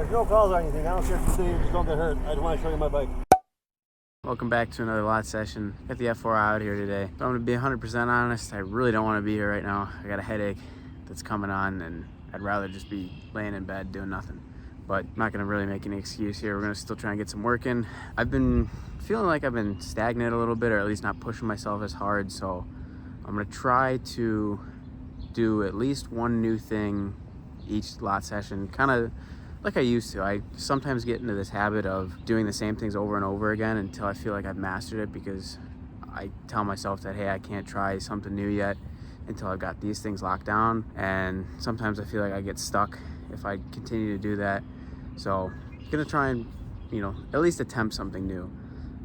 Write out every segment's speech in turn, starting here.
There's no calls or anything. I don't care if you just don't get hurt. I just want to show you my bike. Welcome back to another lot session. Got the F4i out here today. So I'm gonna be 100% honest, I really don't want to be here right now. I got a headache that's coming on and I'd rather just be laying in bed doing nothing. But I'm not gonna really make any excuse here. We're gonna still try and get some work in. I've been feeling like I've been stagnant a little bit, or at least not pushing myself as hard. So I'm gonna try to do at least one new thing each lot session, kind of like I used to. I sometimes get into this habit of doing the same things over and over again until I feel like I've mastered it, because I tell myself that, hey, I can't try something new yet until I've got these things locked down. And sometimes I feel like I get stuck if I continue to do that. So I'm gonna try and, at least attempt something new.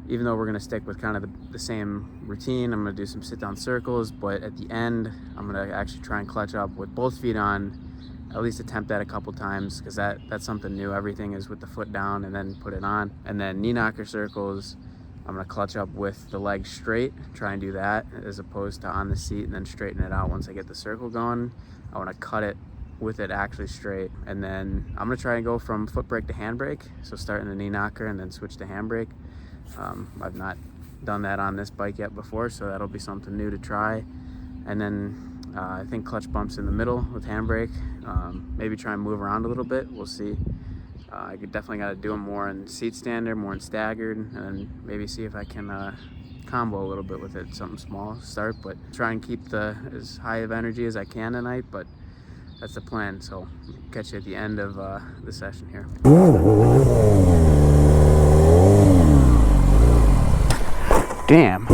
Even though we're gonna stick with kind of the same routine, I'm gonna do some sit-down circles, but at the end, I'm gonna actually try and clutch up with both feet on, at least attempt that a couple times, because that's something new. Everything is with the foot down and then put it on. And then knee knocker circles, I'm gonna clutch up with the legs straight, try and do that as opposed to on the seat and then straighten it out once I get the circle going. I wanna cut it with it actually straight. And then I'm gonna try and go from foot brake to handbrake. So start in the knee knocker and then switch to handbrake. I've not done that on this bike yet before, so that'll be something new to try. And then I think clutch bumps in the middle with handbrake. Maybe try and move around a little bit. We'll see. I could definitely got to do them more in seat standard, more in staggered, and then maybe see if I can combo a little bit with it. Something small to start, but try and keep as high of energy as I can tonight. But that's the plan. So catch you at the end of the session here. Damn. I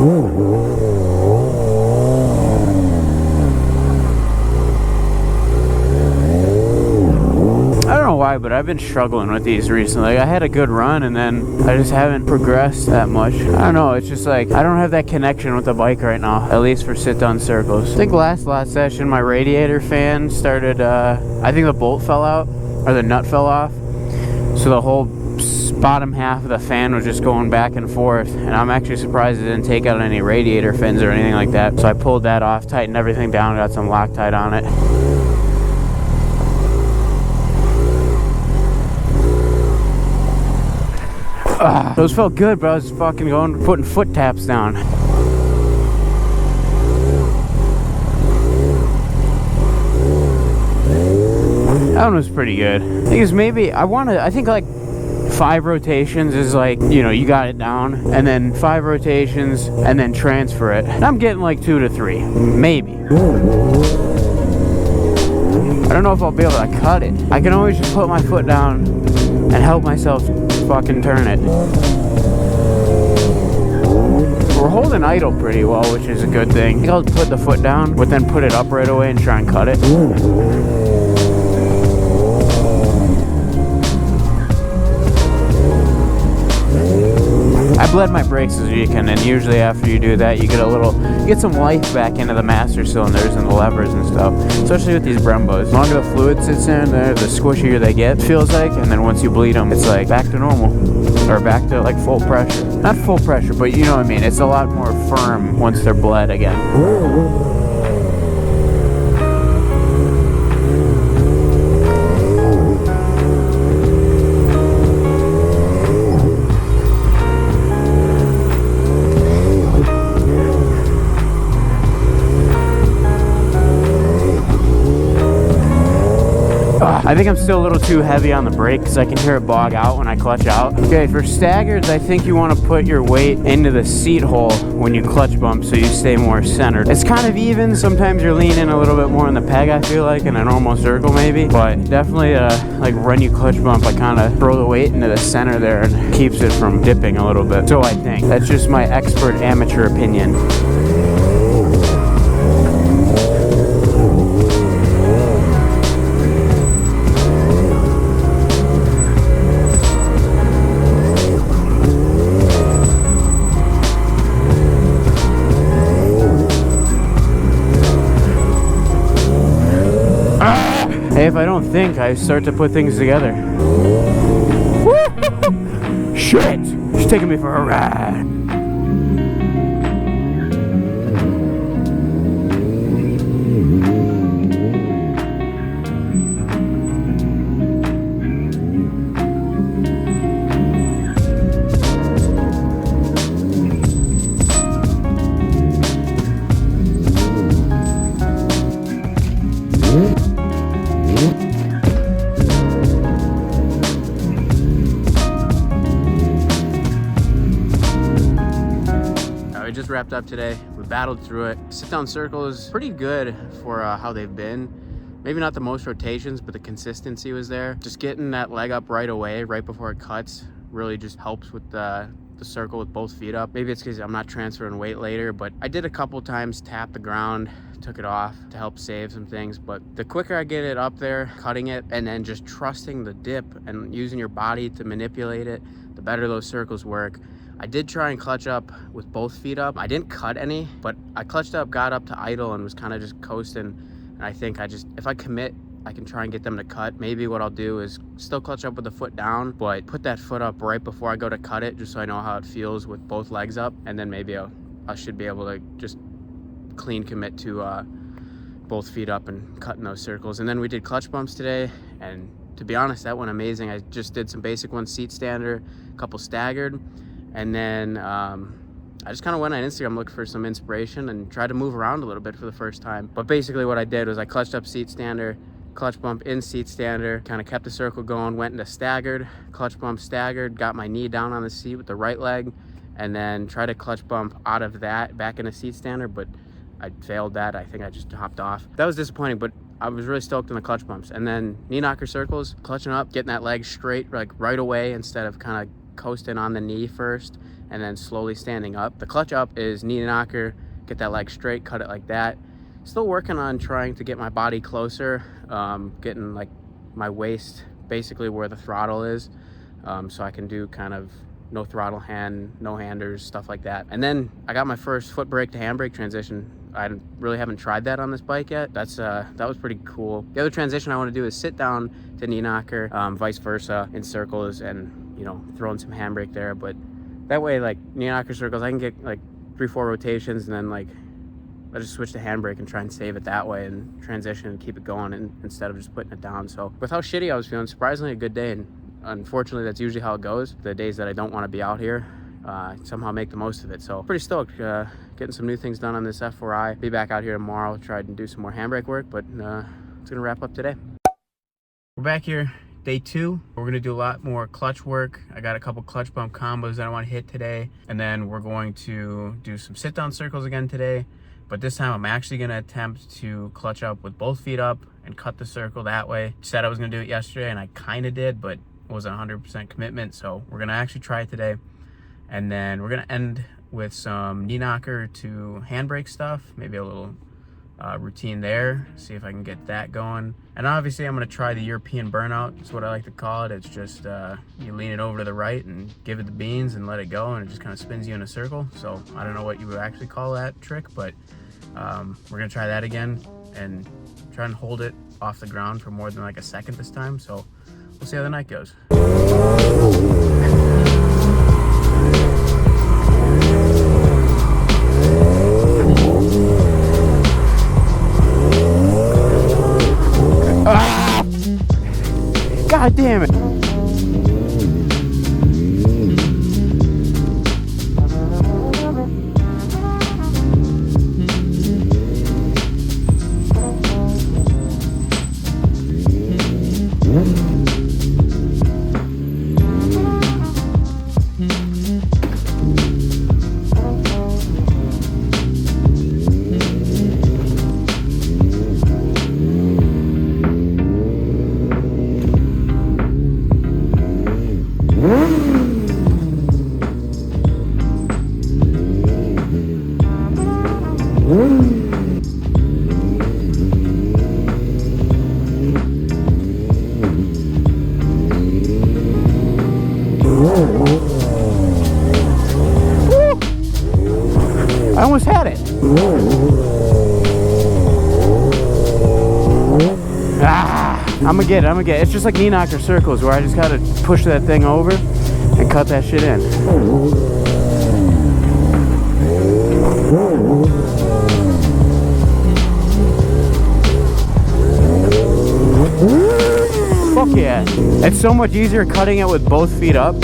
don't know why, but I've been struggling with these recently. I had a good run and then I just haven't progressed that much. I don't know, it's just like I don't have that connection with the bike right now, at least for sit-down circles. I think last lot session my radiator fan started, I think the bolt fell out, or the nut fell off. So the whole bottom half of the fan was just going back and forth, and I'm actually surprised it didn't take out any radiator fins or anything like that. So I pulled that off, tightened everything down, got some Loctite on it. Those felt good, but I was fucking putting foot taps down. That one was pretty good. I think it's maybe, I think like 5 rotations is like, you got it down, and then 5 rotations, and then transfer it. And I'm getting like 2 to 3, maybe. I don't know if I'll be able to cut it. I can always just put my foot down and help myself fucking turn it. We're holding idle pretty well, which is a good thing. I think I'll put the foot down, but then put it up right away and try and cut it. I bled my brakes this weekend, and usually after you do that, you get some life back into the master cylinders and the levers and stuff, especially with these Brembos. The longer the fluid sits in there, the squishier they get, feels like, and then once you bleed them, it's like back to normal, or back to like full pressure. Not full pressure, but you know what I mean. It's a lot more firm once they're bled again. I think I'm still a little too heavy on the brake because I can hear it bog out when I clutch out. Okay, for staggers, I think you want to put your weight into the seat hole when you clutch bump so you stay more centered. It's kind of even. Sometimes you're leaning a little bit more on the peg, I feel like, in a normal circle maybe. But definitely, like when you clutch bump, I kind of throw the weight into the center there and keeps it from dipping a little bit. So I think. That's just my expert amateur opinion. Hey, if I don't think, I start to put things together. Shit! She's taking me for a ride. wrapped up today. We battled through it. Sit down circle is pretty good for how they've been. Maybe not the most rotations, but the consistency was there. Just getting that leg up right away, right before it cuts, really just helps with the circle with both feet up. Maybe it's because I'm not transferring weight later, but I did a couple times tap the ground, took it off to help save some things. But the quicker I get it up there, cutting it, and then just trusting the dip and using your body to manipulate it, the better those circles work. I did try and clutch up with both feet up. I didn't cut any, but I clutched up, got up to idle, and was kind of just coasting. And I think if I commit, I can try and get them to cut. Maybe what I'll do is still clutch up with the foot down, but put that foot up right before I go to cut it, just so I know how it feels with both legs up. And then maybe I should be able to just clean commit to both feet up and cutting those circles. And then we did clutch bumps today, and to be honest, that went amazing. I just did some basic ones, seat stander, a couple staggered, and then I just kind of went on Instagram looking for some inspiration and tried to move around a little bit for the first time. But basically what I did was I clutched up seat stander, clutch bump in seat stander, kind of kept the circle going, went into staggered, clutch bump staggered, got my knee down on the seat with the right leg, and then tried to clutch bump out of that back into seat stander, but I failed that. I think I just hopped off. That was disappointing, but I was really stoked on the clutch bumps. And then knee knocker circles, clutching up, getting that leg straight, like right away, instead of kind of coasting on the knee first and then slowly standing up. The clutch up is knee knocker, get that leg straight, cut it like that. Still working on trying to get my body closer, getting like my waist basically where the throttle is, so I can do kind of no throttle hand, no handers, stuff like that. And then I got my first foot brake to handbrake transition. I really haven't tried that on this bike yet. That was pretty cool. The other transition I want to do is sit down to knee knocker, vice versa in circles, and throwing some handbrake there. But that way, like knee knocker circles, I can get like 3-4 rotations, and then like I just switch to handbrake and try and save it that way and transition and keep it going instead of just putting it down. So with how shitty I was feeling, surprisingly a good day. And unfortunately, that's usually how it goes. The days that I don't want to be out here, somehow make the most of it. So pretty stoked, getting some new things done on this F4i. Be back out here tomorrow, try and do some more handbrake work, but it's gonna wrap up today. We're back here, day 2. We're gonna do a lot more clutch work. I got a couple clutch bump combos that I want to hit today, and then we're going to do some sit down circles again today. But this time I'm actually gonna attempt to clutch up with both feet up and cut the circle that way. Said I was gonna do it yesterday, and I kind of did, but it wasn't 100% commitment. So we're gonna actually try it today. And then we're gonna end with some knee knocker to handbrake stuff, maybe a little routine there, see if I can get that going. And obviously I'm gonna try the European burnout. That's what I like to call it. It's just you lean it over to the right and give it the beans and let it go, and it just kind of spins you in a circle. So I don't know what you would actually call that trick, but we're gonna try that again and try and hold it off the ground for more than like a second this time. So we'll see how the night goes. God damn it. I almost had it. I'm gonna get it. It's just like knee knocker circles where I just gotta push that thing over and cut that shit in. Fuck yeah. It's so much easier cutting it with both feet up.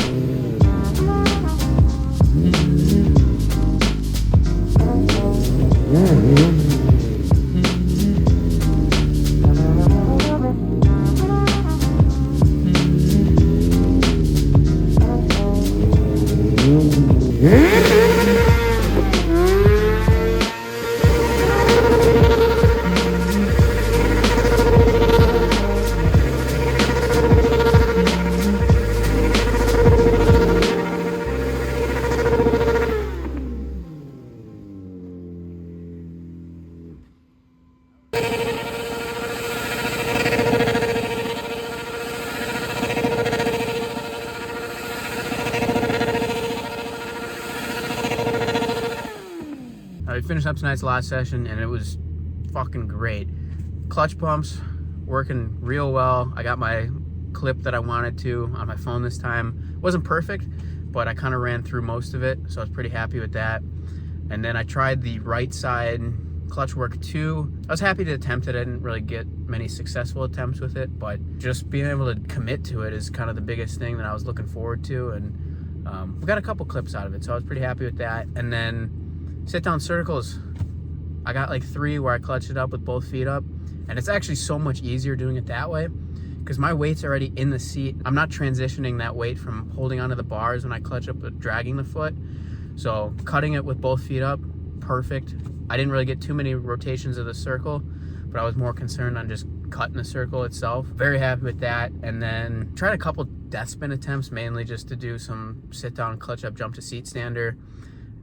finished up tonight's lot session, and it was fucking great. Clutch pumps working real well. I got my clip that I wanted to on my phone this time. It wasn't perfect, but I kind of ran through most of it, so I was pretty happy with that. And then I tried the right side clutch work too. I was happy to attempt it. I didn't really get many successful attempts with it, but just being able to commit to it is kind of the biggest thing that I was looking forward to. And we got a couple clips out of it, so I was pretty happy with that. And then sit down circles, I got like 3 where I clutched it up with both feet up, and it's actually so much easier doing it that way because my weight's already in the seat. I'm not transitioning that weight from holding onto the bars when I clutch up with dragging the foot. So cutting it with both feet up, perfect. I didn't really get too many rotations of the circle, but I was more concerned on just cutting the circle itself. Very happy with that. And then tried a couple death spin attempts, mainly just to do some sit down, clutch up, jump to seat stander,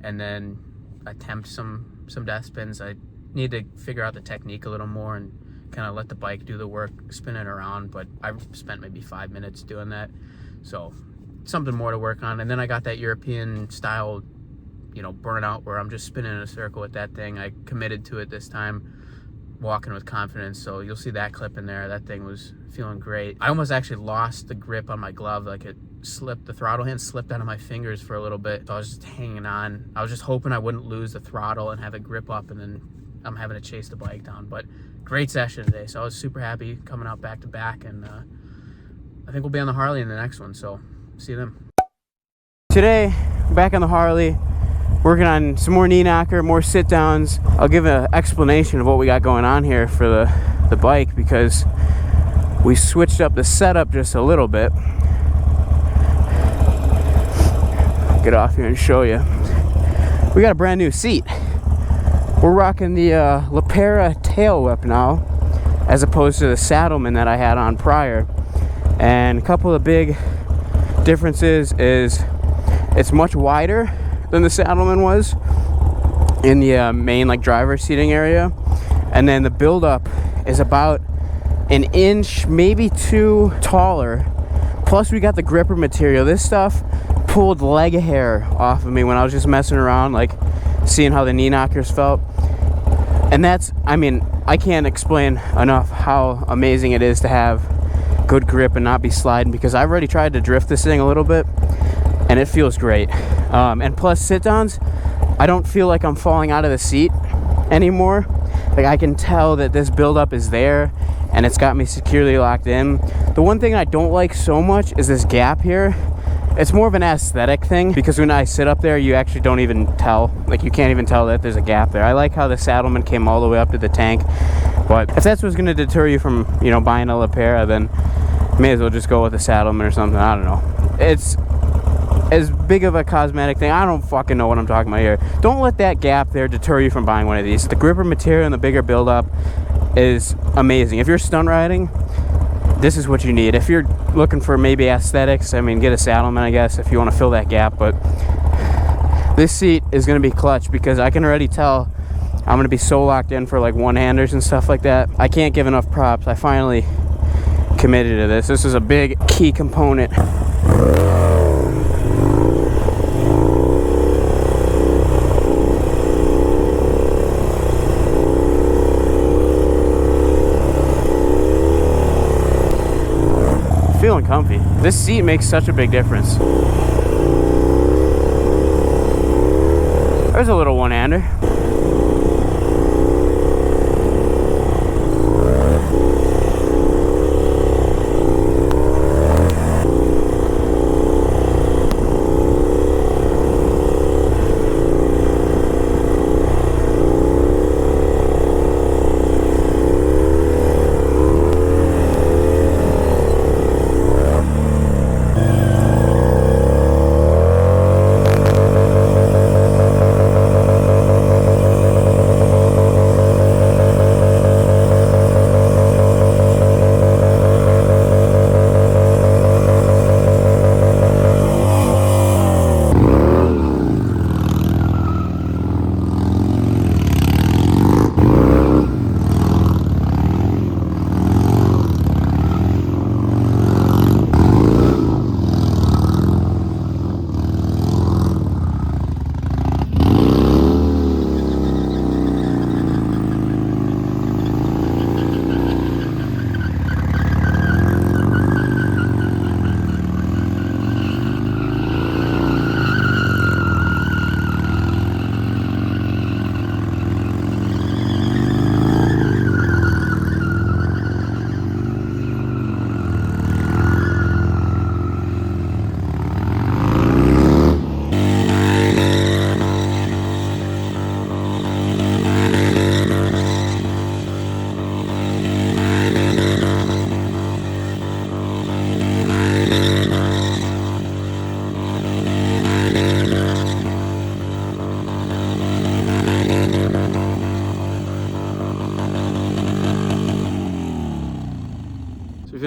and then attempt some death spins. I need to figure out the technique a little more and kind of let the bike do the work, spin it around, but I spent maybe 5 minutes doing that. So something more to work on. And then I got that European style, you know, burnout where I'm just spinning in a circle with that thing. I committed to it this time, walking with confidence. So you'll see that clip in there. That thing was feeling great. I almost actually lost the grip on my glove. Like it slipped, the throttle hand slipped out of my fingers for a little bit. So I was just hanging on. I was just hoping I wouldn't lose the throttle and have it grip up, and then I'm having to chase the bike down. But great session today. So I was super happy coming out back to back, and I think we'll be on the Harley in the next one. So see you then. Today, back on the Harley, working on some more knee knocker, more sit downs. I'll give an explanation of what we got going on here for the bike, because we switched up the setup just a little bit. Get off here and show you. We got a brand new seat. We're rocking the Lepera tail whip now, as opposed to the Saddleman that I had on prior. And a couple of big differences is it's much wider than the Saddleman was in the main like driver seating area, and then the buildup is about an inch, maybe 2 taller. Plus we got the gripper material. This stuff pulled leg hair off of me when I was just messing around, like seeing how the knee knockers felt. And that's, I mean, I can't explain enough how amazing it is to have good grip and not be sliding, because I've already tried to drift this thing a little bit and it feels great. And plus sit downs, I don't feel like I'm falling out of the seat anymore. Like I can tell that this buildup is there and it's got me securely locked in. The one thing I don't like so much is this gap here. It's more of an aesthetic thing, because when I sit up there, you actually don't even tell. Like you can't even tell that there's a gap there. I like how the Saddleman came all the way up to the tank, but if that's what's gonna deter you from, you know, buying a Lepera, then may as well just go with the Saddleman or something. I don't know. It's as big of a cosmetic thing. I don't fucking know what I'm talking about here. Don't let that gap there deter you from buying one of these. The gripper material and the bigger buildup is amazing. If you're stunt riding, this is what you need. If you're looking for maybe aesthetics, I mean, get a Saddleman, I guess, if you want to fill that gap. But this seat is going to be clutch, because I can already tell I'm going to be so locked in for like one-handers and stuff like that. I can't give enough props. I finally committed to this. This is a big key component. Feeling comfy. This seat makes such a big difference. There's a little one-hander.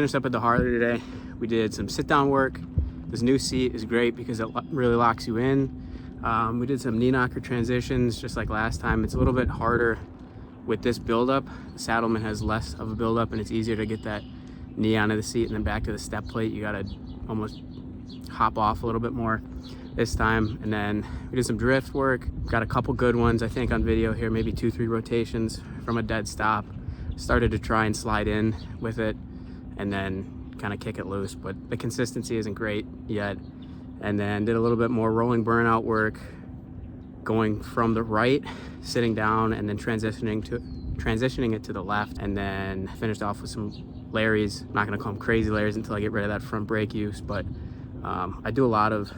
finished up at the Harley today. We did some sit-down work. This new seat is great because it really locks you in. We did some knee knocker transitions just like last time. It's a little bit harder with this buildup. The Saddleman has less of a buildup and it's easier to get that knee onto the seat and then back to the step plate. You gotta almost hop off a little bit more this time. And then we did some drift work. Got a couple good ones I think on video here, maybe 2-3 rotations from a dead stop. Started to try and slide in with it and then kind of kick it loose, but the consistency isn't great yet. And then did a little bit more rolling burnout work, going from the right, sitting down, and then transitioning it to the left, and then finished off with some Larrys. I'm not gonna call them crazy Larrys until I get rid of that front brake use, but I do a lot of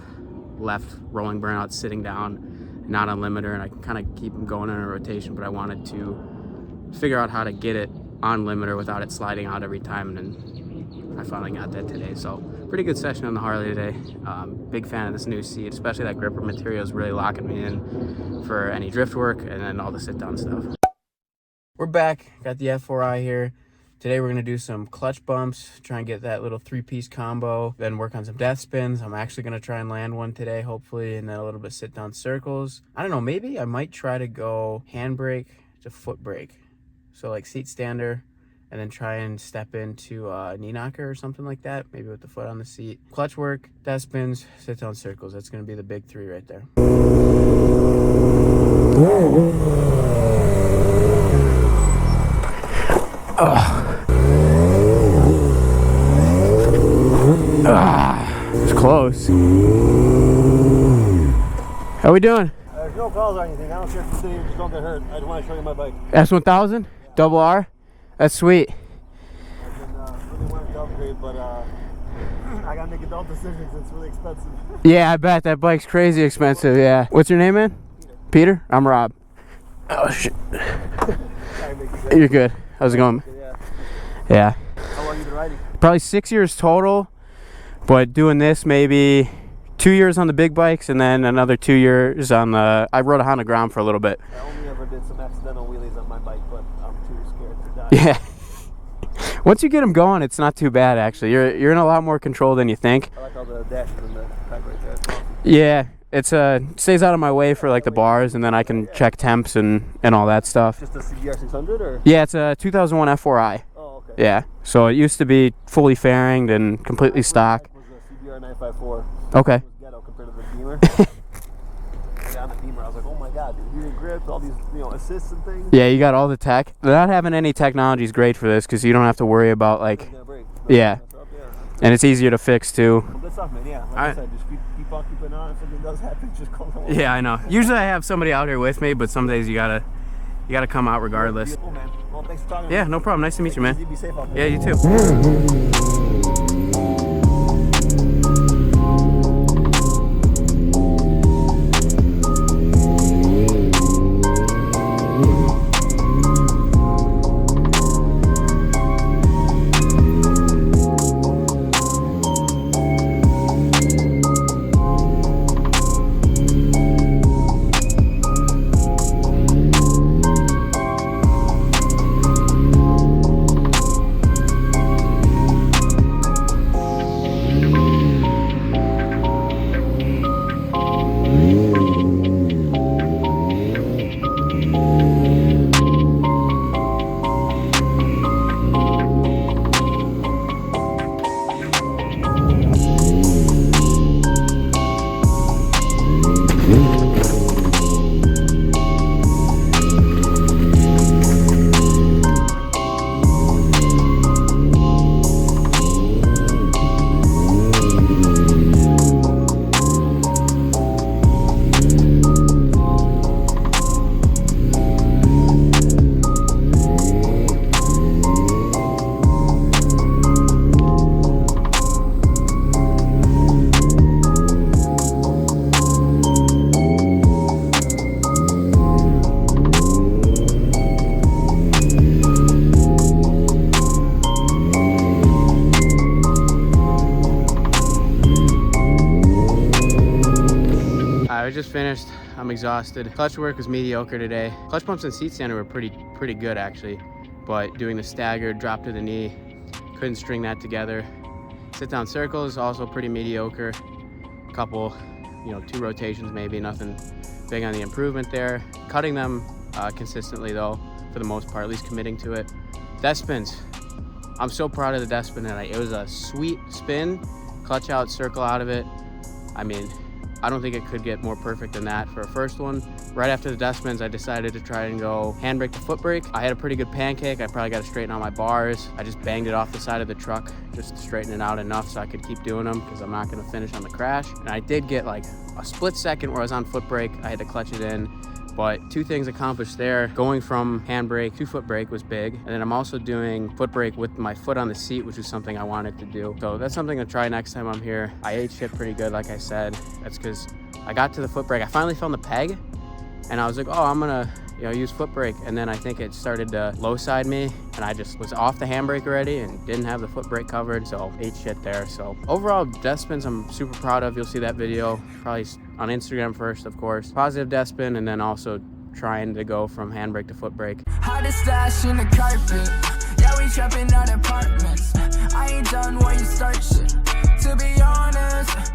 left rolling burnouts sitting down, not on limiter, and I can kind of keep them going in a rotation, but I wanted to figure out how to get it on limiter without it sliding out every time, and then I finally got that today. So pretty good session on the Harley today. Big fan of this new seat, especially that gripper material is really locking me in for any drift work and then all the sit down stuff. We're back, got the F4i here. Today we're gonna do some clutch bumps, try and get that little 3-piece combo, then work on some death spins. I'm actually gonna try and land one today, hopefully, and then a little bit sit down circles. I don't know, maybe I might try to go handbrake to foot brake. So like seat stander, and then try and step into a knee knocker or something like that, maybe with the foot on the seat. Clutch work, death spins, sit down circles. That's gonna be the big 3 right there. It's close. How we doing? There's no calls or anything. I don't care if you're sitting here, just don't get hurt. I just want to show you my bike. S1000? Double R? That's sweet. I've been really wanting to upgrade, but I gotta make adult decisions. It's really expensive. Yeah, I bet. That bike's crazy expensive, yeah. What's your name, man? Peter? I'm Rob. Oh, shit. You're good. How's it going? Yeah. How long you been riding? Probably 6 years total, but doing this maybe 2 years on the big bikes and then another 2 years on the... I rode a Honda Grom for a little bit. I only ever did some accidental wheelies on my bike, but I'm too scared to die. Yeah. Once you get them going, it's not too bad, actually. You're in a lot more control than you think. I like all the dashes and the pack right there. It's awesome. Yeah. It's stays out of my way for like the bars, and then I can check temps and all that stuff. Just a CBR 600 or? Yeah, it's a 2001 F4i. Oh, okay. Yeah, so it used to be fully fairinged and completely stock. It was a CBR 954. Okay. It was ghetto compared to the Beamer. Yeah, on the Beamer, I was like, oh my god, dude, heated grips, all these, assists and things. Yeah, you got all the tech. Not having any technology is great for this because you don't have to worry about like. Yeah. And it's easier to fix too. Good stuff, man. Yeah, like I said, just keep on keeping on. If something does happen, just call the Yeah, I know. Usually I have somebody out here with me, but some days you gotta come out regardless. Cool, man. Well, thanks for talking. Yeah, no problem. Nice to meet you, man. Be safe out there. Yeah, you too. Just finished. I'm exhausted. Clutch work was mediocre today. Clutch pumps and seat stander were pretty good actually, but doing the staggered drop to the knee couldn't string that together. Sit down circles also pretty mediocre. Couple, you know, 2 rotations maybe, nothing big on the improvement there. Cutting them consistently though, for the most part, at least committing to it. Death spins. I'm so proud of the death spin tonight. It was a sweet spin, clutch out, circle out of it. I mean, I don't think it could get more perfect than that for a first one. Right after the death spins, I decided to try and go handbrake to footbrake. I had a pretty good pancake. I probably got to straighten out my bars. I just banged it off the side of the truck just to straighten it out enough so I could keep doing them because I'm not going to finish on the crash. And I did get like a split second where I was on footbrake. I had to clutch it in. But 2 things accomplished there. Going from handbrake to footbrake was big. And then I'm also doing footbrake with my foot on the seat, which is something I wanted to do. So that's something to try next time I'm here. I ate shit pretty good, like I said. That's because I got to the footbrake. I finally found the peg. And I was like, oh, I'm gonna, you know, use footbrake. And then I think it started to low side me. And I just was off the handbrake already and didn't have the footbrake covered. So ate shit there. So overall, death spins I'm super proud of. You'll see that video probably on Instagram first, of course. Positive death spin, and then also trying to go from handbrake to footbrake. Hottest stash in the carpet. Yeah, we trapping out apartments. I ain't done when you start shit. To be honest,